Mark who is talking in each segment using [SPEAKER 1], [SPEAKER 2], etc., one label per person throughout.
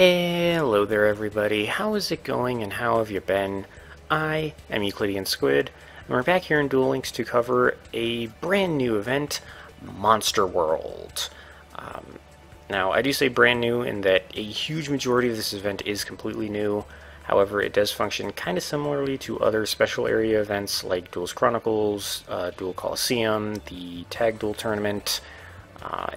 [SPEAKER 1] Hello there everybody, how is it going and how have you been? I am EuclideanSqd, and we're back here in Duel Links to cover a brand new event, Monster World. Now, I do say brand new in that a huge majority of this event is completely new. However, it does function kind of similarly to other special area events like Duels Chronicles, Duel Coliseum, the Tag Duel Tournament,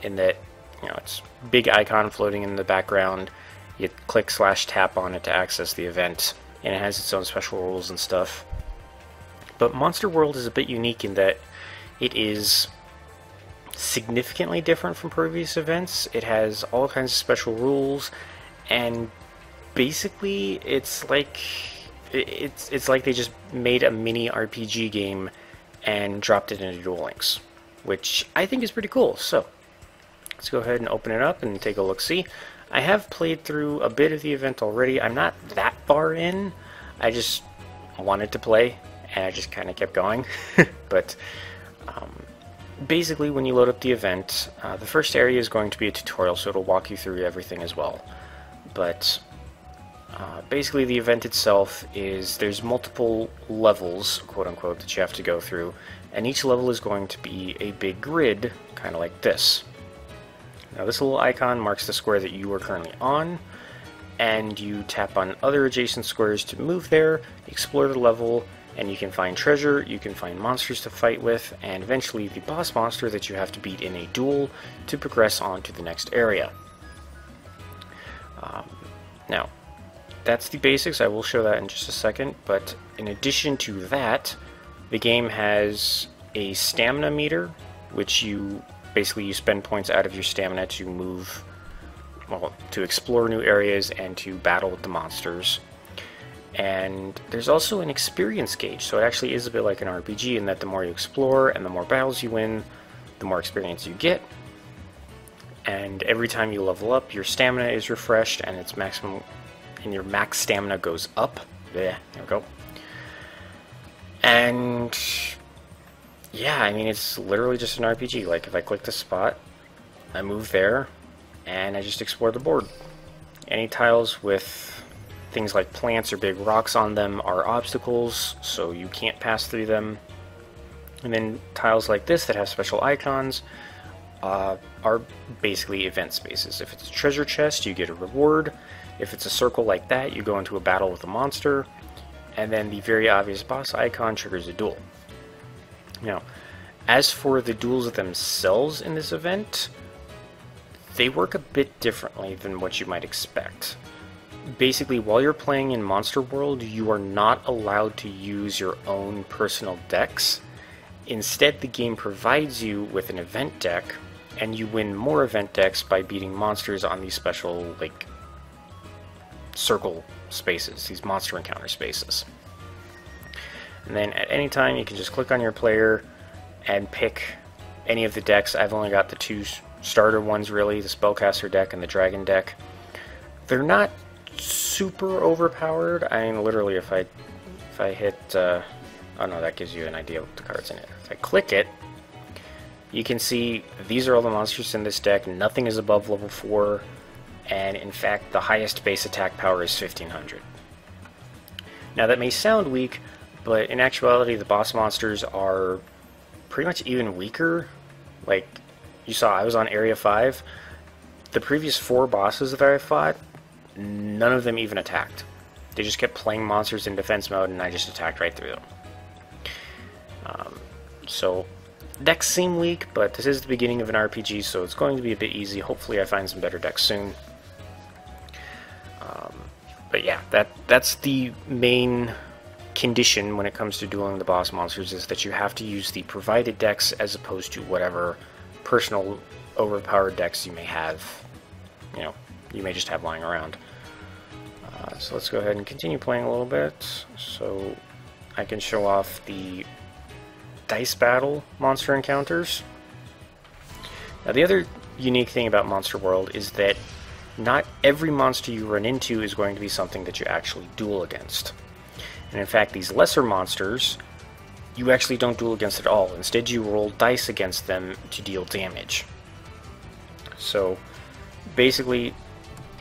[SPEAKER 1] in that, you know, it's big icon floating in the background. You click/tap on it to access the event, and it has its own special rules and stuff. But Monster World is a bit unique in that it is significantly different from previous events. It has all kinds of special rules, and basically it's like they just made a mini RPG game and dropped it into Duel Links, which I think is pretty cool. So let's go ahead and open it up and take a look-see. I have played through a bit of the event already. I'm not that far in. I just wanted to play, and I just kind of kept going. But basically, when you load up the event, the first area is going to be a tutorial, so it'll walk you through everything as well. But basically, the event itself is there's multiple levels, quote-unquote, that you have to go through, and each level is going to be a big grid, kind of like this. Now this little icon marks the square that you are currently on, and you tap on other adjacent squares to move there, explore the level, and you can find treasure, you can find monsters to fight with, and eventually the boss monster that you have to beat in a duel to progress on to the next area. Now, that's the basics. I will show that in just a second, but in addition to that, the game has a stamina meter, which basically you spend points out of your stamina to move, well, to explore new areas and to battle with the monsters. And there's also an experience gauge, so it actually is a bit like an RPG in that the more you explore and the more battles you win, the more experience you get. And every time you level up, your stamina is refreshed and its maximum, and your max stamina goes up. There we go. And yeah, I mean, it's literally just an RPG. Like, if I click the spot, I move there, and I just explore the board. Any tiles with things like plants or big rocks on them are obstacles, so you can't pass through them. And then tiles like this that have special icons are basically event spaces. If it's a treasure chest, you get a reward. If it's a circle like that, you go into a battle with a monster. And then the very obvious boss icon triggers a duel. Now, as for the duels themselves in this event, they work a bit differently than what you might expect. Basically, while you're playing in Monster World, you are not allowed to use your own personal decks. Instead, the game provides you with an event deck, and you win more event decks by beating monsters on these special, like, circle spaces, these monster encounter spaces. And then at any time you can just click on your player and pick any of the decks. I've only got the two starter ones really, the Spellcaster deck and the Dragon deck. They're not super overpowered. I mean, literally if I hit, oh no, that gives you an idea of the cards in it. If I click it, you can see these are all the monsters in this deck. Nothing is above level 4, and in fact the highest base attack power is 1500. Now that may sound weak, but in actuality, the boss monsters are pretty much even weaker. Like, you saw, I was on Area 5. The previous 4 bosses that I fought, none of them even attacked. They just kept playing monsters in defense mode, and I just attacked right through them. So, decks seem weak, but this is the beginning of an RPG, so it's going to be a bit easy. Hopefully I find some better decks soon. But yeah, that's the main condition when it comes to dueling the boss monsters, is that you have to use the provided decks as opposed to whatever personal overpowered decks you may have, you know, you may just have lying around. So let's go ahead and continue playing a little bit so I can show off the dice battle monster encounters. Now the other unique thing about Monster World is that not every monster you run into is going to be something that you actually duel against. And in fact, these lesser monsters, you actually don't duel against at all. Instead, you roll dice against them to deal damage. So, basically,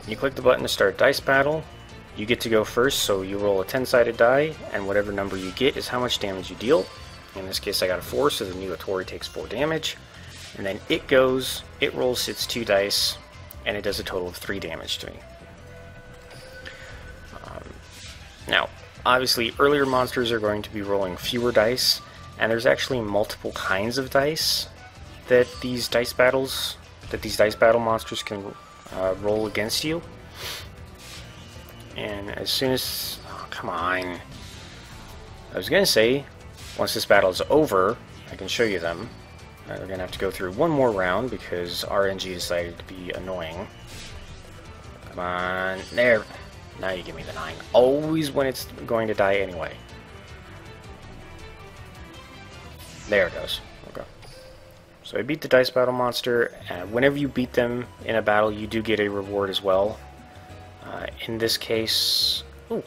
[SPEAKER 1] You click the button to start dice battle. You get to go first, so you roll a 10-sided die, and whatever number you get is how much damage you deal. In this case I got a 4, so the new Atori takes 4 damage. And then it rolls its 2 dice, and it does a total of 3 damage to me. Now, obviously earlier monsters are going to be rolling fewer dice, and there's actually multiple kinds of dice that these dice battle monsters can roll against you. And as soon as... oh, come on. I was going to say, once this battle is over, I can show you them. We're going to have to go through one more round because RNG decided to be annoying. Come on. There. Now you give me the 9. Always when it's going to die anyway. There it goes. Okay. So I beat the dice battle monster. Whenever you beat them in a battle, you do get a reward as well. In this case... ooh,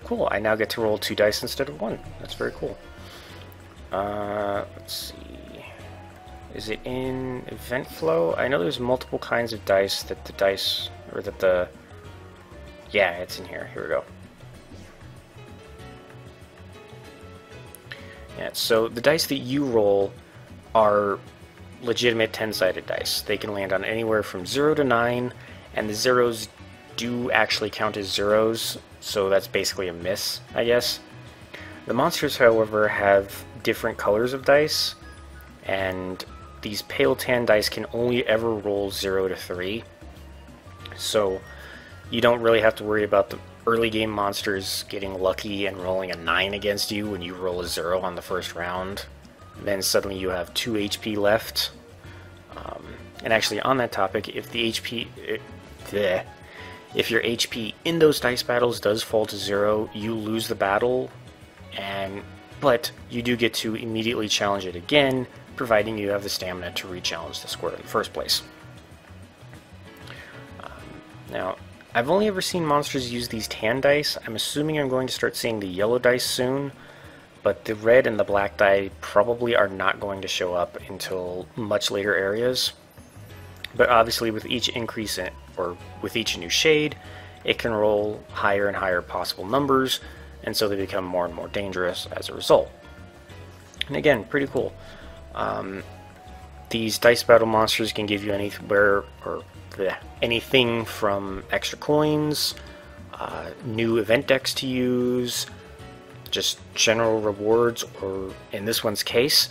[SPEAKER 1] cool. I now get to roll 2 dice instead of 1. That's very cool. Let's see. Is it in event flow? I know there's multiple kinds of dice that the dice... or that the... yeah, it's in here. Here we go. Yeah, so the dice that you roll are legitimate 10-sided dice. They can land on anywhere from 0 to 9, and the zeros do actually count as zeros, so that's basically a miss, I guess. The monsters, however, have different colors of dice, and these pale tan dice can only ever roll 0 to 3. So you don't really have to worry about the early game monsters getting lucky and rolling a 9 against you when you roll a 0 on the first round. Then suddenly you have 2 HP left. And actually on that topic, if the if your HP in those dice battles does fall to 0, you lose the battle, but you do get to immediately challenge it again, providing you have the stamina to re-challenge the score in the first place. Now, I've only ever seen monsters use these tan dice. I'm assuming I'm going to start seeing the yellow dice soon, but the red and the black die probably are not going to show up until much later areas. But obviously with each increase or with each new shade, it can roll higher and higher possible numbers, and so they become more and more dangerous as a result. And again, pretty cool. These dice battle monsters can give you anything from extra coins, new event decks to use, just general rewards, or in this one's case,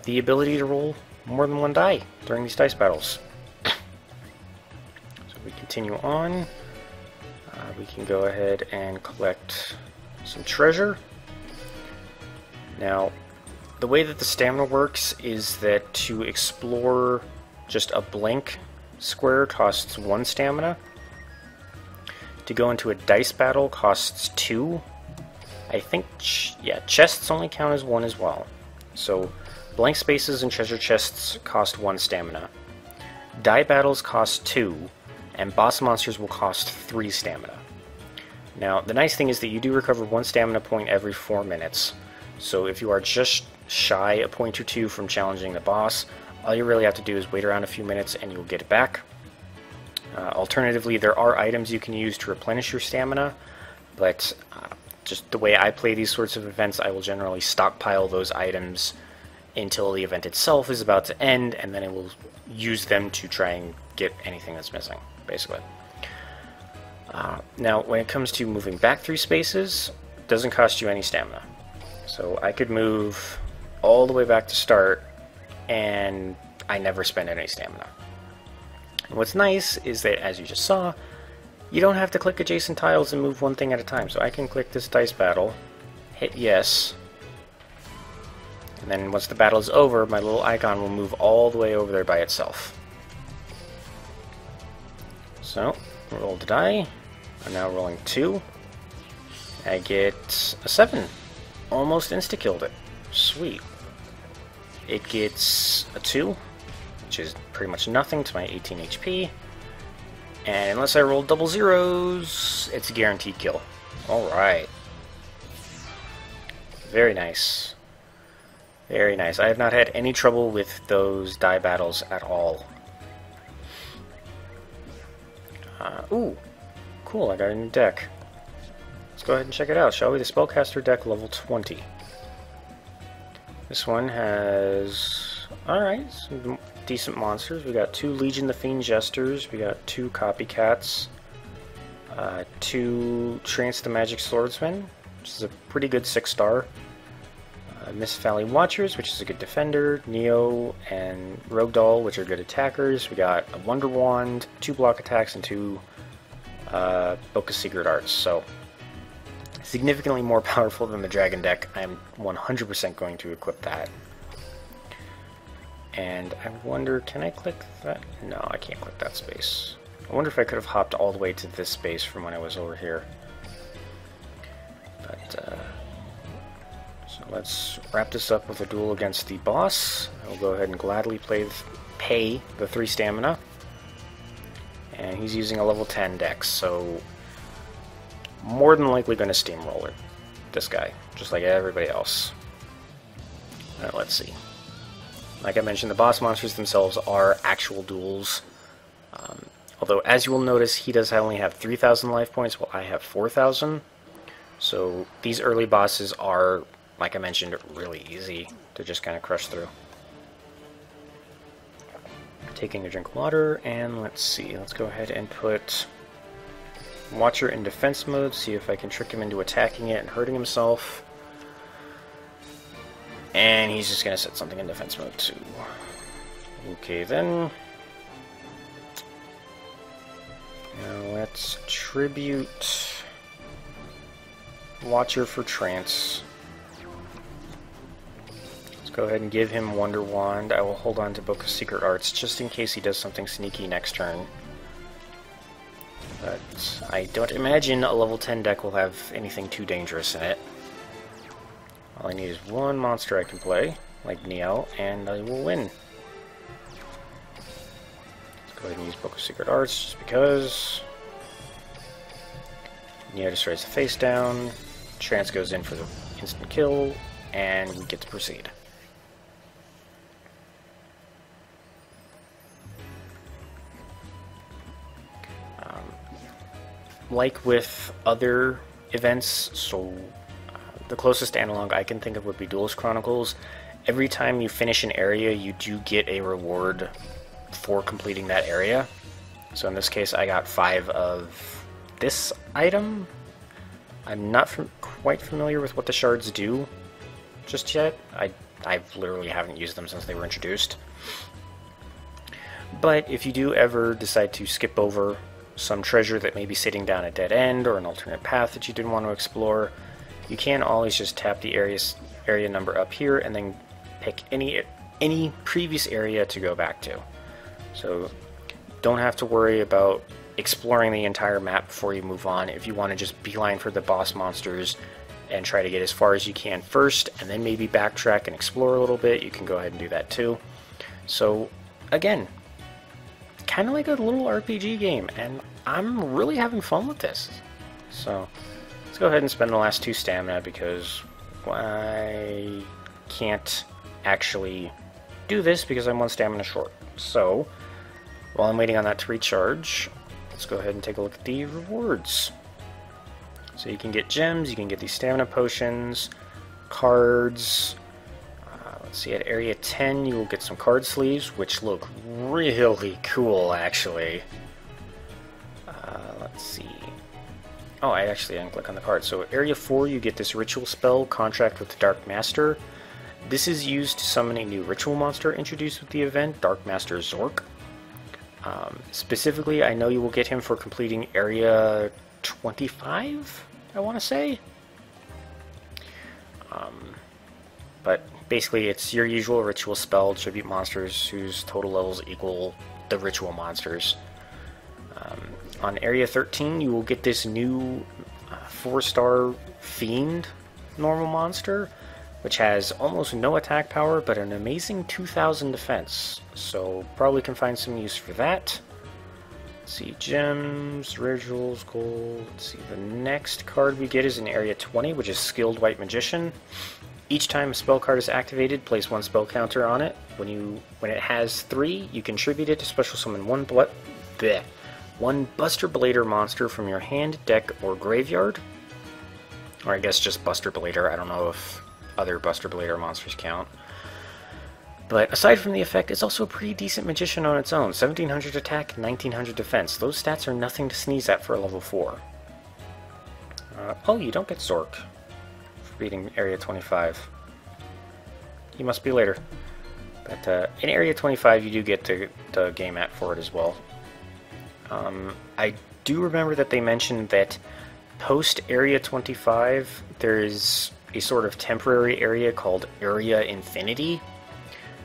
[SPEAKER 1] the ability to roll more than 1 die during these dice battles. So we continue on. We can go ahead and collect some treasure. Now, the way that the stamina works is that to explore just a blank square costs 1 stamina. To go into a dice battle costs 2. I think, yeah, chests only count as 1 as well. So, blank spaces and treasure chests cost 1 stamina. Die battles cost 2, and boss monsters will cost 3 stamina. Now, the nice thing is that you do recover 1 stamina point every 4 minutes. So if you are just shy a point or 2 from challenging the boss, all you really have to do is wait around a few minutes and you'll get it back. Alternatively, there are items you can use to replenish your stamina, but just the way I play these sorts of events, I will generally stockpile those items until the event itself is about to end, and then I will use them to try and get anything that's missing, basically. Now, when it comes to moving back through spaces, it doesn't cost you any stamina. So I could move all the way back to start, and I never spend any stamina. And what's nice is that, as you just saw, you don't have to click adjacent tiles and move one thing at a time. So I can click this dice battle, hit yes, and then once the battle is over, my little icon will move all the way over there by itself. So, roll the die. I'm now rolling 2. I get a 7. Almost insta-killed it. Sweet. It gets a 2, which is pretty much nothing to my 18 HP. And unless I roll double zeros, it's a guaranteed kill. Alright. Very nice. Very nice. I have not had any trouble with those die battles at all. Ooh, cool, I got a new deck. Let's go ahead and check it out, shall we? The Spellcaster deck, level 20. This one has, alright, some decent monsters. We got 2 Legion the Fiend Jesters, we got 2 Copycats, 2 Trance the Magic Swordsman, which is a pretty good 6-star. Mist Valley Watchers, which is a good defender, Neo and Rogue Doll, which are good attackers. We got a Wonder Wand, 2 block attacks, and 2 Book of Secret Arts. So, significantly more powerful than the Dragon deck. I'm 100% going to equip that. And I wonder, can I click that? No, I can't click that space. I wonder if I could have hopped all the way to this space from when I was over here. But, so let's wrap this up with a duel against the boss. I will go ahead and gladly pay the 3 stamina. And he's using a level 10 dex, so more than likely going to steamroller this guy, just like everybody else. Alright, let's see. Like I mentioned, the boss monsters themselves are actual duels. Although, as you will notice, he does only have 3,000 life points, while I have 4,000. So these early bosses are, like I mentioned, really easy to just kind of crush through. Taking a drink of water, and let's see. Let's go ahead and put Watcher in defense mode, see if I can trick him into attacking it and hurting himself. And he's just going to set something in defense mode too. Okay, then. Now let's tribute Watcher for Trance. Let's go ahead and give him Wonder Wand. I will hold on to Book of Secret Arts just in case he does something sneaky next turn. But I don't imagine a level 10 deck will have anything too dangerous in it. All I need is one monster I can play, like Neo, and I will win. Let's go ahead and use Book of Secret Arts just because. Neo destroys the face down, Trance goes in for the instant kill, and we get to proceed. Like with other events, so the closest analog I can think of would be Duelist Chronicles. Every time you finish an area, you do get a reward for completing that area. So in this case, I got 5 of this item. I'm not quite familiar with what the shards do just yet. I literally haven't used them since they were introduced. But if you do ever decide to skip over some treasure that may be sitting down a dead end or an alternate path that you didn't want to explore, you can always just tap the area number up here and then pick any previous area to go back to. So don't have to worry about exploring the entire map before you move on. If you want to just beeline for the boss monsters and try to get as far as you can first and then maybe backtrack and explore a little bit, you can go ahead and do that too. So again, kind of like a little RPG game, and I'm really having fun with this. So let's go ahead and spend the last 2 stamina because I can't actually do this because I'm 1 stamina short. So while I'm waiting on that to recharge, let's go ahead and take a look at the rewards. So you can get gems, you can get these stamina potions, cards. Let's see, at area 10 you will get some card sleeves, which look really cool actually. Let's see. Oh, I actually didn't click on the card. So at area 4 you get this ritual spell, Contract with the Dark Master. This is used to summon a new ritual monster introduced with the event, Dark Master Zork. Specifically, I know you will get him for completing area 25, I want to say. But basically, it's your usual ritual spell, tribute monsters whose total levels equal the ritual monsters. On area 13, you will get this new 4-star Fiend normal monster, which has almost no attack power, but an amazing 2,000 defense. So probably can find some use for that. Let's see, gems, rituals, gold. Let's see, the next card we get is in area 20, which is Skilled White Magician. Each time a spell card is activated, place 1 spell counter on it. When it has 3, you contribute it to special summon one one Buster Blader monster from your hand, deck, or graveyard. Or I guess just Buster Blader. I don't know if other Buster Blader monsters count. But aside from the effect, it's also a pretty decent magician on its own. 1700 attack, 1900 defense. Those stats are nothing to sneeze at for a level 4. Oh, you don't get Zork for beating Area 25. You must be later. But in Area 25, you do get the game mat for it as well. I do remember that they mentioned that post Area 25, there is a sort of temporary area called Area Infinity,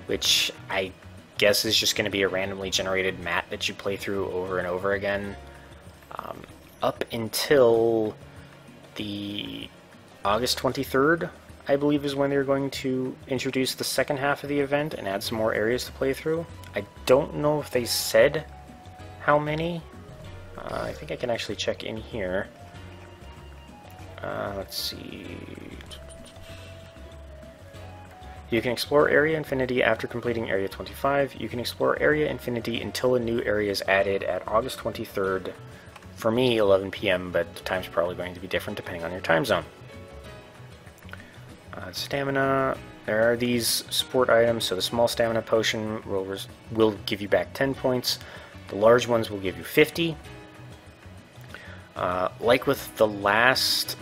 [SPEAKER 1] which I guess is just going to be a randomly generated map that you play through over and over again, up until the August 23rd, I believe, is when they're going to introduce the second half of the event and add some more areas to play through. I don't know if they said how many. I think I can actually check in here. Let's see. You can explore Area Infinity after completing Area 25. You can explore Area Infinity until a new area is added at August 23rd. For me, 11 p.m., but the time's probably going to be different depending on your time zone. Stamina. There are these support items, so the small stamina potion will give you back 10 points. The large ones will give you 50. Like with the last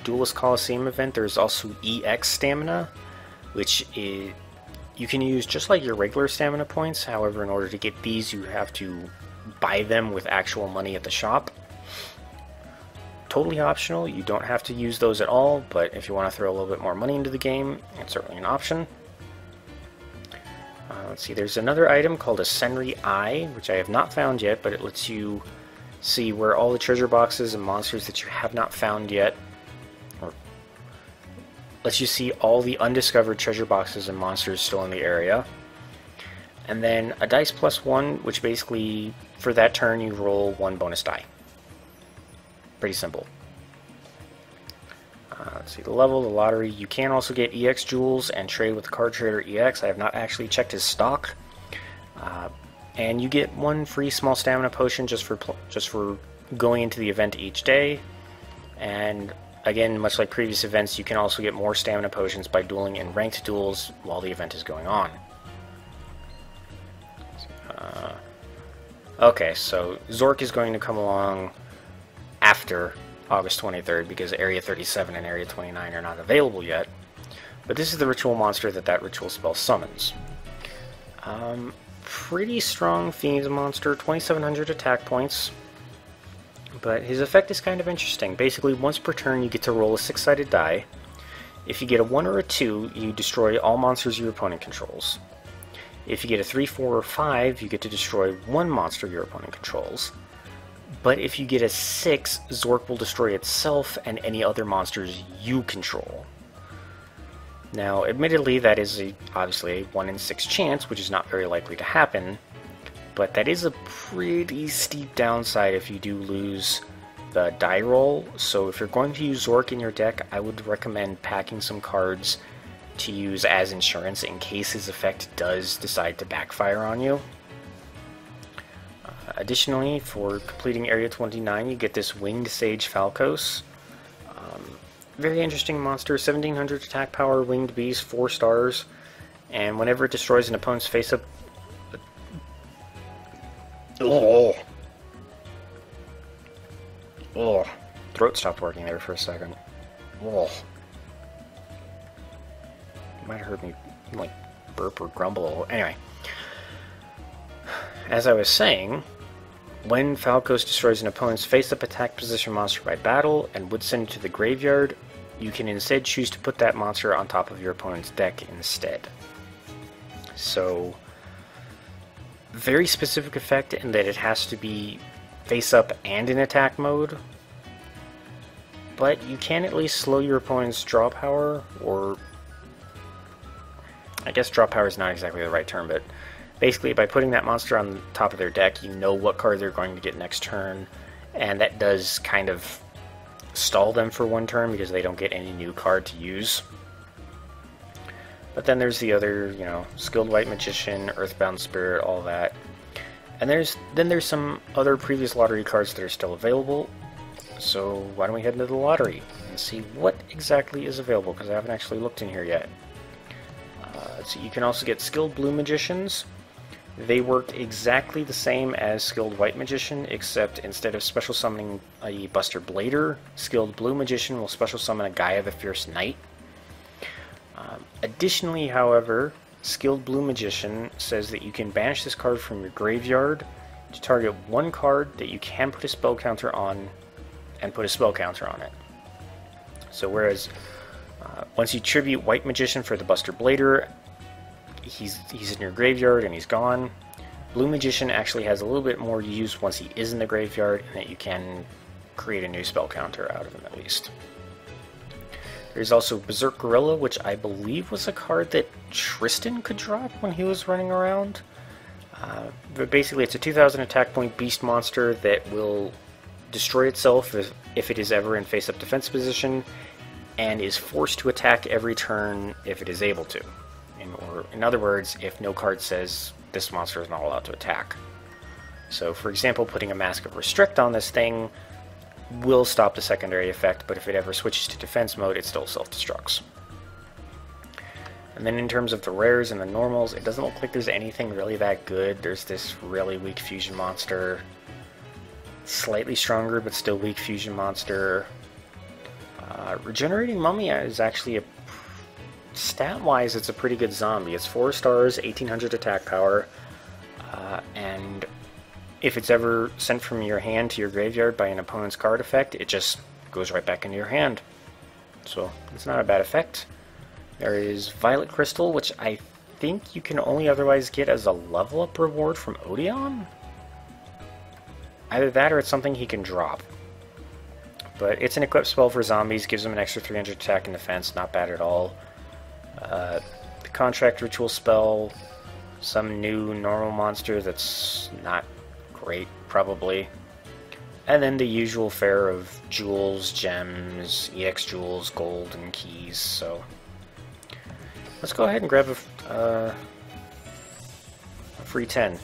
[SPEAKER 1] Duelist Coliseum event, there's also EX stamina, which is, you can use just like your regular stamina points. However, in order to get these, you have to buy them with actual money at the shop. Totally optional. You don't have to use those at all, but if you want to throw a little bit more money into the game, it's certainly an option. Let's see, there's another item called a Senri Eye, which I have not found yet, but it lets you see where all the treasure boxes and monsters that you have not found yet, or lets you see all the undiscovered treasure boxes and monsters still in the area. And then a dice +1, which basically, for that turn, you roll 1 bonus die. Pretty simple. Let's see, the level, the lottery. You can also get EX jewels and trade with the card trader EX. I have not actually checked his stock. And you get 1 free small stamina potion just for going into the event each day. And again, much like previous events, you can also get more stamina potions by dueling in ranked duels while the event is going on. Okay, so Zork is going to come along after August 23rd because Area 37 and Area 29 are not available yet. But this is the ritual monster that ritual spell summons. Pretty strong Fiend monster, 2700 attack points. But his effect is kind of interesting. Basically, once per turn you get to roll a 6-sided die. If you get a 1 or a 2, you destroy all monsters your opponent controls. If you get a 3, 4, or 5, you get to destroy 1 monster your opponent controls. But if you get a 6, Zork will destroy itself and any other monsters you control. Now, admittedly, that is obviously a 1 in 6 chance, which is not very likely to happen, but that is a pretty steep downside if you do lose the die roll. So if you're going to use Zork in your deck, I would recommend packing some cards to use as insurance in case his effect does decide to backfire on you. Additionally, for completing Area 29, you get this Winged Sage Falcos. Very interesting monster, 1700 attack power, winged beast, 4 stars, and whenever it destroys an opponent's face-up... Oh! Throat stopped working there for a second. Oh! You might have heard me, like, burp or grumble. Anyway. As I was saying, when Falcos destroys an opponent's face-up attack position monster by battle and would send it to the graveyard, you can instead choose to put that monster on top of your opponent's deck instead. So, very specific effect in that it has to be face-up and in attack mode, but you can at least slow your opponent's draw power, or I guess draw power is not exactly the right term, but basically by putting that monster on top of their deck, you know what card they're going to get next turn, and that does kind of stall them for 1 turn because they don't get any new card to use. But then there's the other, Skilled White Magician, Earthbound Spirit, all that. And then there's some other previous lottery cards that are still available. So why don't we head into the lottery and see what exactly is available, because I haven't actually looked in here yet. So you can also get Skilled Blue Magicians. They work exactly the same as Skilled White Magician, except instead of special summoning a Buster Blader, Skilled Blue Magician will special summon a Gaia the Fierce Knight. Additionally, however, Skilled Blue Magician says that you can banish this card from your graveyard to target one card that you can put a spell counter on, and put a spell counter on it. So whereas once you tribute White Magician for the Buster Blader, he's in your graveyard and he's gone. Blue Magician actually has a little bit more use once he is in the graveyard, and that you can create a new spell counter out of him at least. There's also Berserk Gorilla, which I believe was a card that Tristan could drop when he was running around. But basically it's a 2000 attack point beast monster that will destroy itself if it is ever in face-up defense position, and is forced to attack every turn if it is able to. Or in other words, if no card says this monster is not allowed to attack. So for example, putting a Mask of Restrict on this thing will stop the secondary effect, but if it ever switches to defense mode, it still self-destructs. And then in terms of the rares and the normals, it doesn't look like there's anything really that good. There's this really weak fusion monster, slightly stronger but still weak fusion monster. Regenerating Mummy is actually stat-wise, it's a pretty good zombie. It's 4 stars, 1800 attack power, and if it's ever sent from your hand to your graveyard by an opponent's card effect, it just goes right back into your hand. So it's not a bad effect. There is Violet Crystal, which I think you can only otherwise get as a level up reward from Odeon? Either that or it's something he can drop. But it's an equipped spell for zombies, gives them an extra 300 attack and defense, not bad at all. The Contract Ritual spell, some new normal monster that's not great, probably. And then the usual fare of jewels, gems, EX jewels, gold, and keys, so... Let's go ahead and grab a free 10.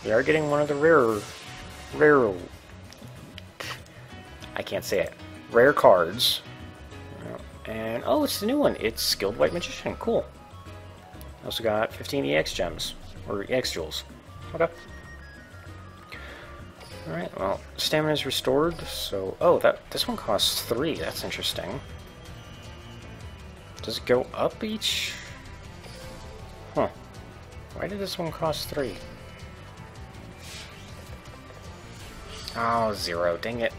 [SPEAKER 1] We are getting one of the rare... I can't say it. Rare cards. And, oh, it's the new one. It's Skilled White Magician. Cool. Also got 15 EX gems. Or EX jewels. Okay. Alright, well, stamina is restored, so... Oh, this one costs 3. That's interesting. Does it go up each? Huh. Why did this one cost 3? Oh, 0. Dang it.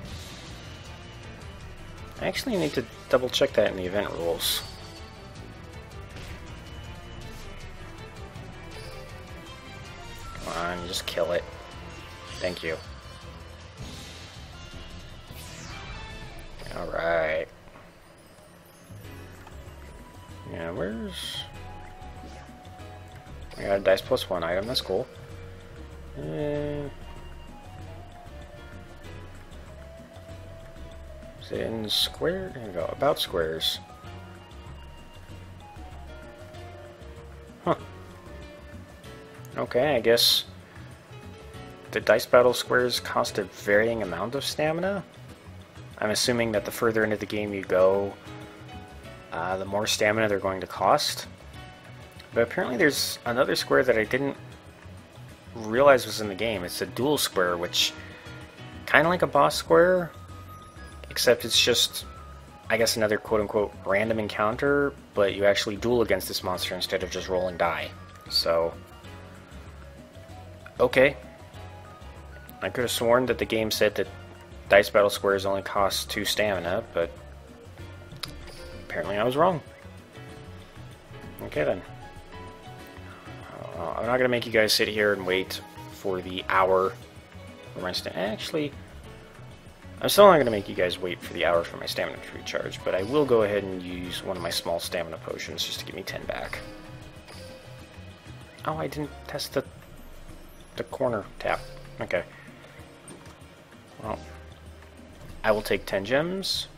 [SPEAKER 1] I actually need to double check that in the event rules. Come on, just kill it. Thank you. Alright. Yeah, where's... I got a dice plus 1 item, that's cool. Is it in square? There we go, about squares. Huh. Okay, I guess the dice battle squares cost a varying amount of stamina. I'm assuming that the further into the game you go, the more stamina they're going to cost. But apparently there's another square that I didn't realize was in the game. It's a duel square, which kind of like a boss square, except it's just, I guess, another quote-unquote random encounter, but you actually duel against this monster instead of just rolling die. So, okay. I could have sworn that the game said that dice battle squares only cost 2 stamina, but apparently I was wrong. Okay then. I'm not going to make you guys sit here and wait for the hour for my Actually, I'm still not going to make you guys wait for the hour for my stamina to recharge, but I will go ahead and use one of my small stamina potions just to give me 10 back. Oh, I didn't test the corner tap. Okay. Well, I will take 10 gems.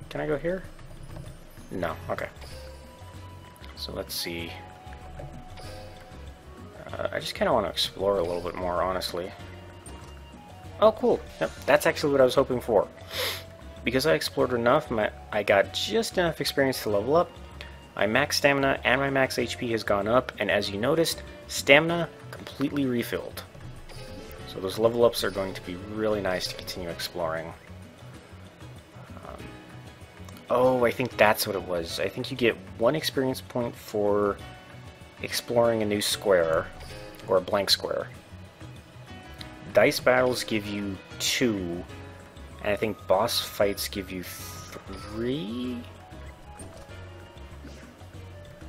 [SPEAKER 1] Can I go here? No. Okay. So let's see. I just kind of want to explore a little bit more, honestly. Oh, cool. Yep, that's actually what I was hoping for. Because I explored enough, I got just enough experience to level up. My max stamina and my max HP has gone up, and as you noticed, stamina completely refilled. So those level ups are going to be really nice to continue exploring. Oh, I think that's what it was. I think you get 1 experience point for exploring a new square, or a blank square. Dice battles give you 2, and I think boss fights give you 3?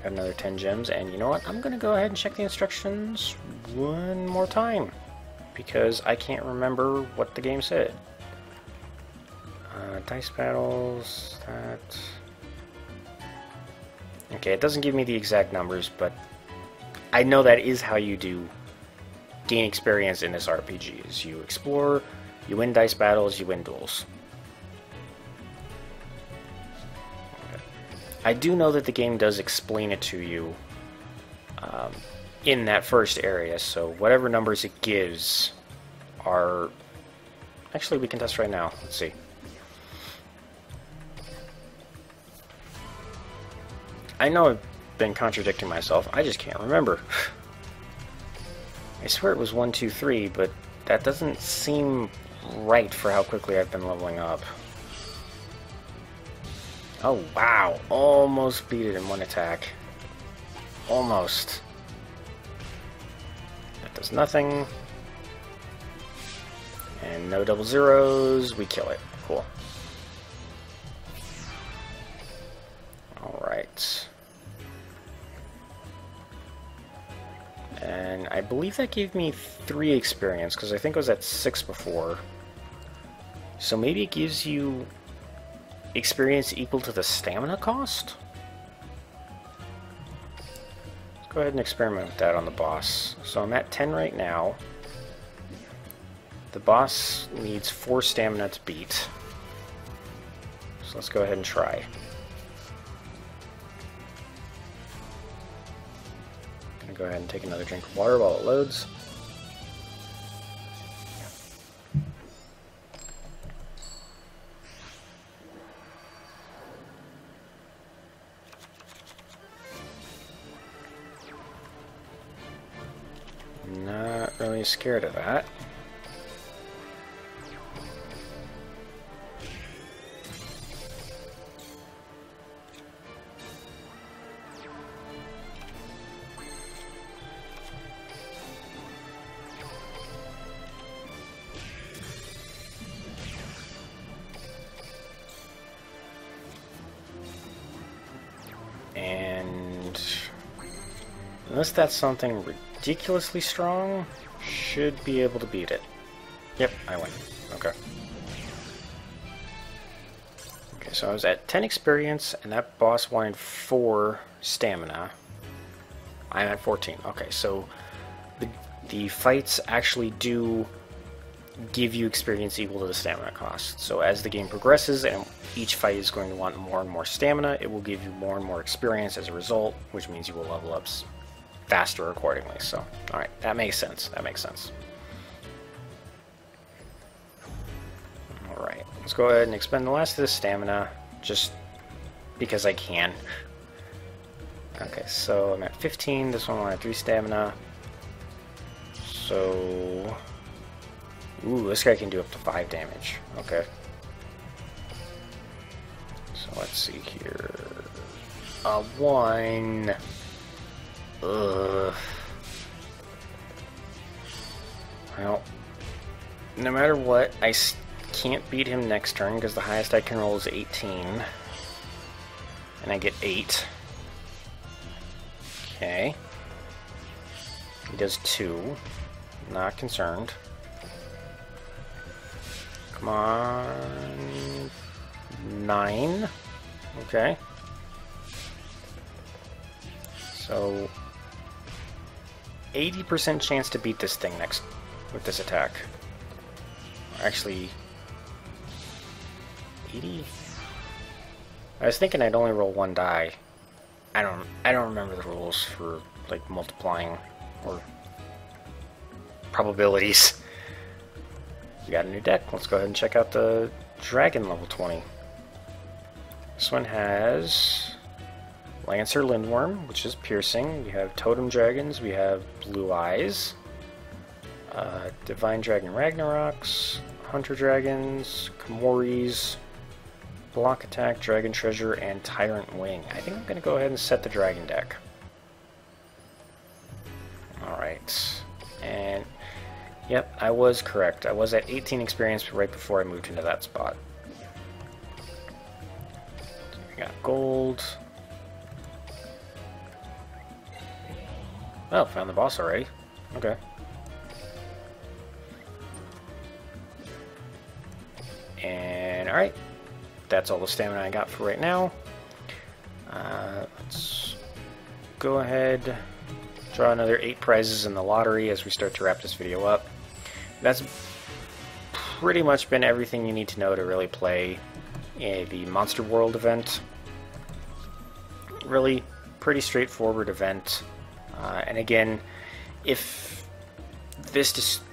[SPEAKER 1] Got another 10 gems, and you know what? I'm gonna go ahead and check the instructions one more time, because I can't remember what the game said. Dice battles, that... Okay, it doesn't give me the exact numbers, but I know that is how you gain experience in this RPG, is you explore, you win dice battles, you win duels. Okay. I do know that the game does explain it to you in that first area, so whatever numbers it gives are... Actually, we can test right now. Let's see. I know I've been contradicting myself, I just can't remember. I swear it was 1, 2, 3, but that doesn't seem right for how quickly I've been leveling up. Oh wow, almost beat it in 1 attack. Almost. That does nothing. And no double zeros, we kill it. Cool. Alright. And I believe that gave me 3 experience, because I think I was at 6 before. So maybe it gives you experience equal to the stamina cost? Let's go ahead and experiment with that on the boss. So I'm at 10 right now. The boss needs 4 stamina to beat. So let's go ahead and try. Go ahead and take another drink of water while it loads. Not really scared of that. And unless that's something ridiculously strong, should be able to beat it. Yep, I win. Okay. Okay, so I was at 10 experience, and that boss wanted 4 stamina. I'm at 14. Okay, so the fights actually do give you experience equal to the stamina cost. So as the game progresses and each fight is going to want more and more stamina, it will give you more and more experience as a result, which means you will level up faster accordingly. So, alright, that makes sense. That makes sense. Alright, let's go ahead and expend the last of the stamina, just because I can. Okay, so I'm at 15, this one wanted 3 stamina. So... Ooh, this guy can do up to 5 damage. Okay. So let's see here. 1. Ugh. Well, no matter what, I can't beat him next turn because the highest I can roll is 18. And I get 8. Okay. He does 2. Not concerned. Come on. 9. Okay. So 80% chance to beat this thing next with this attack. Actually 80? I was thinking I'd only roll 1 die. I don't remember the rules for like multiplying or probabilities. We got a new deck. Let's go ahead and check out the Dragon level 20. This one has Lancer Lindworm, which is piercing. We have Totem Dragons. We have Blue Eyes. Divine Dragon Ragnaroks. Hunter Dragons. Kamoris. Block Attack, Dragon Treasure, and Tyrant Wing. I think I'm going to go ahead and set the Dragon deck. Alright. And, yep, I was correct. I was at 18 experience right before I moved into that spot. So we got gold. Oh, found the boss already. Okay. And, alright. That's all the stamina I got for right now. Let's go ahead, draw another 8 prizes in the lottery as we start to wrap this video up. That's pretty much been everything you need to know to really play the Monster World event. Really pretty straightforward event. And again, if this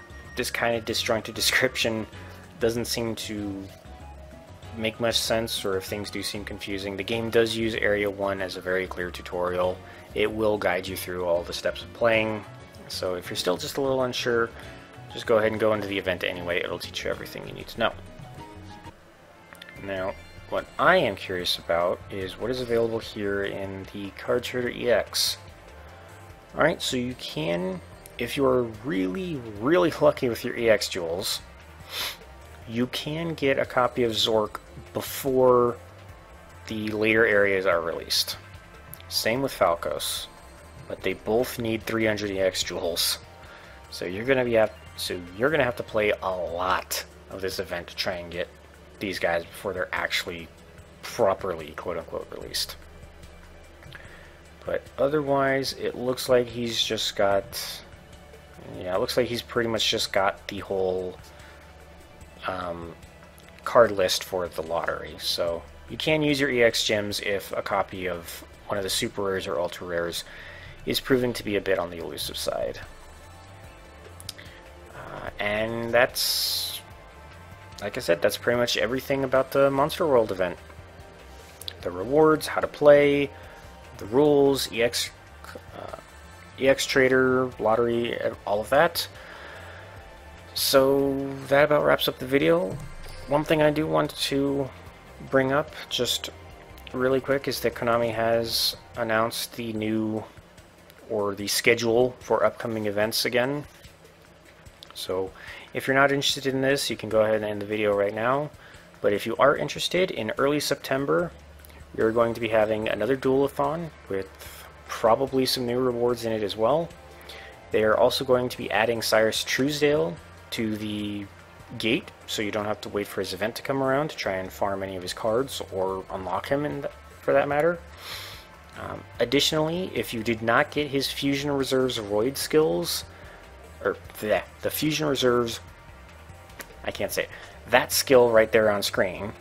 [SPEAKER 1] kind of disjointed description doesn't seem to make much sense, or if things do seem confusing, the game does use Area 1 as a very clear tutorial. It will guide you through all the steps of playing, so if you're still just a little unsure, just go ahead and go into the event anyway. It'll teach you everything you need to know. Now, what I am curious about is what is available here in the Card Trader EX. Alright, so you can, if you're really, really lucky with your EX jewels, you can get a copy of Zork before the later areas are released. Same with Falcos, but they both need 300 EX jewels. So you're gonna have to play a lot of this event to try and get these guys before they're actually properly quote-unquote released. But otherwise, it looks like he's just got, yeah, it looks like he's pretty much just got the whole card list for the lottery. So you can use your EX gems if a copy of one of the super rares or ultra rares is proving to be a bit on the elusive side. And that's, like I said, that's pretty much everything about the Monster World event. The rewards, how to play, the rules, EX Trader, lottery, all of that. So that about wraps up the video. One thing I do want to bring up just really quick is that Konami has announced the new, or the schedule for upcoming events again. So if you're not interested in this, you can go ahead and end the video right now. But if you are interested, in early September, we're going to be having another Duel-a-thon with probably some new rewards in it as well. They are also going to be adding Cyrus Truesdale to the gate, so you don't have to wait for his event to come around to try and farm any of his cards or unlock him for that matter. Additionally, if you did not get his Fusion Reserves Roid skills, or the Fusion Reserves, I can't say it, that skill right there on screen,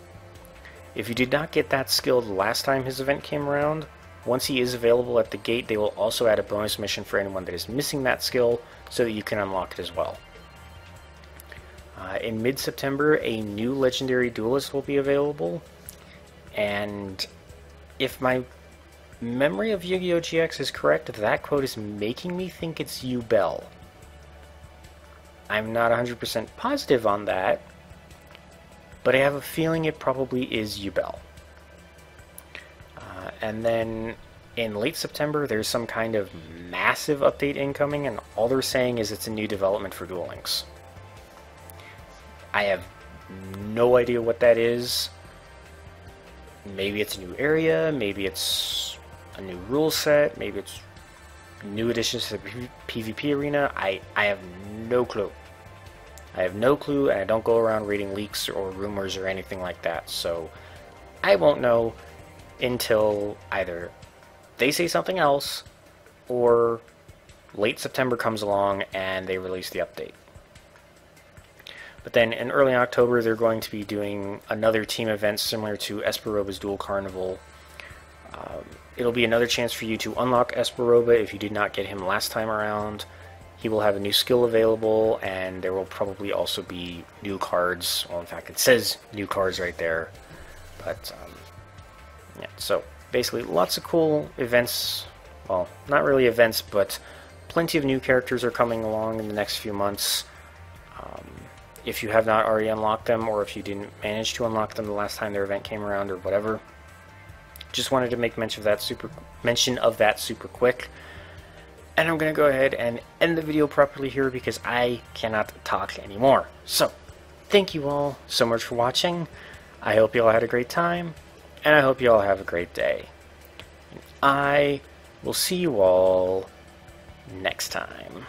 [SPEAKER 1] if you did not get that skill the last time his event came around, once he is available at the gate, they will also add a bonus mission for anyone that is missing that skill so that you can unlock it as well. In mid-September, a new Legendary Duelist will be available, and if my memory of Yu-Gi-Oh! GX is correct, that quote is making me think it's Yubel. I'm not 100% positive on that, but I have a feeling it probably is Yubel. And then in late September, there's some kind of massive update incoming, and all they're saying is it's a new development for Duel Links. I have no idea what that is. Maybe it's a new area, maybe it's a new rule set, maybe it's new additions to the PvP arena. I have no clue. I have no clue, and I don't go around reading leaks or rumors or anything like that, so I won't know until either they say something else or late September comes along and they release the update. But then in early October, they're going to be doing another team event similar to Esperoba's Duel Carnival. It'll be another chance for you to unlock Esperoba if you did not get him last time around. he will have a new skill available, and there will probably also be new cards. Well, in fact, it says new cards right there. But, yeah, so basically lots of cool events. Well, not really events, but plenty of new characters are coming along in the next few months. If you have not already unlocked them, or if you didn't manage to unlock them the last time their event came around, or whatever, just wanted to make mention of that super quick. And I'm going to go ahead and end the video properly here because I cannot talk anymore. So, thank you all so much for watching. I hope you all had a great time, and I hope you all have a great day. And I will see you all next time.